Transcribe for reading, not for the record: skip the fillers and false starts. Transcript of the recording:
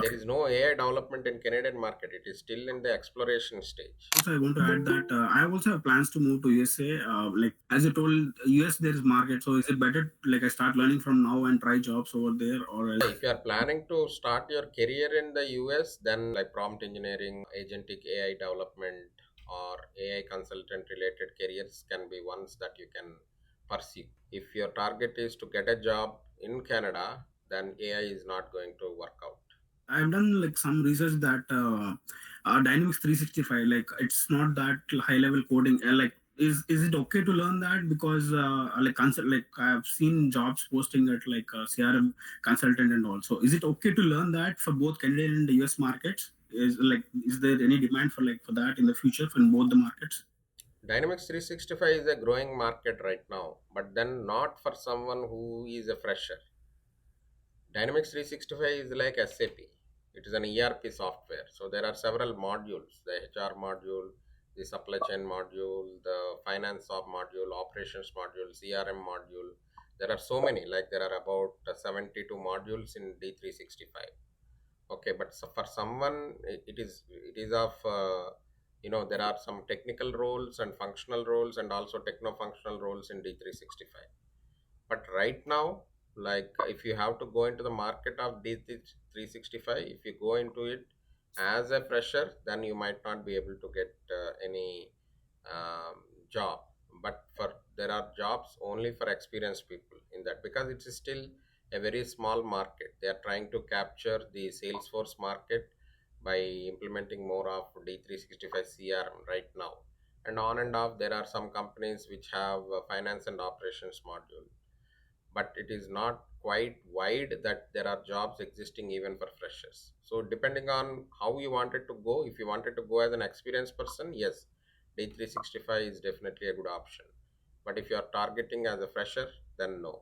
there Okay. is no AI development in Canadian market. It is still in the exploration stage. Also, I want to add that I also have plans to move to USA. Like as you told, US there is market. So is it better like I start learning from now and try jobs over there, or else? If you are planning to start your career in the US, then like prompt engineering, agentic AI development, or AI consultant related careers can be ones that you can pursue. If your target is to get a job in Canada, then AI is not going to work out. I've done like some research that Dynamics 365, like it's not that high level coding. Like, is it okay to learn that? Because like I've seen jobs posting at like CRM consultant and also. Is it okay to learn that for both Canadian and the US markets? Is there any demand for for that in the future in both the markets? Dynamics 365 is a growing market right now, but then not for someone who is a fresher. Dynamics 365 is like SAP. It is an ERP software. So there are several modules: the HR module, the supply chain module, the finance module, operations module, CRM module. There are so many. Like there are about 72 modules in D365. Okay, but so for someone, it is of there are some technical roles and functional roles and also techno functional roles in D365. But right now, like if you have to go into the market of D365, if you go into it as a fresher, then you might not be able to get any job. But for there are jobs only for experienced people in that, because it is still a very small market. They are trying to capture the Salesforce market by implementing more of D365 CRM right now. And on and off, there are some companies which have a finance and operations module, but it is not quite wide that there are jobs existing even for freshers. So depending on how you wanted to go, if you wanted to go as an experienced person, yes, D365 is definitely a good option. But if you are targeting as a fresher, then no.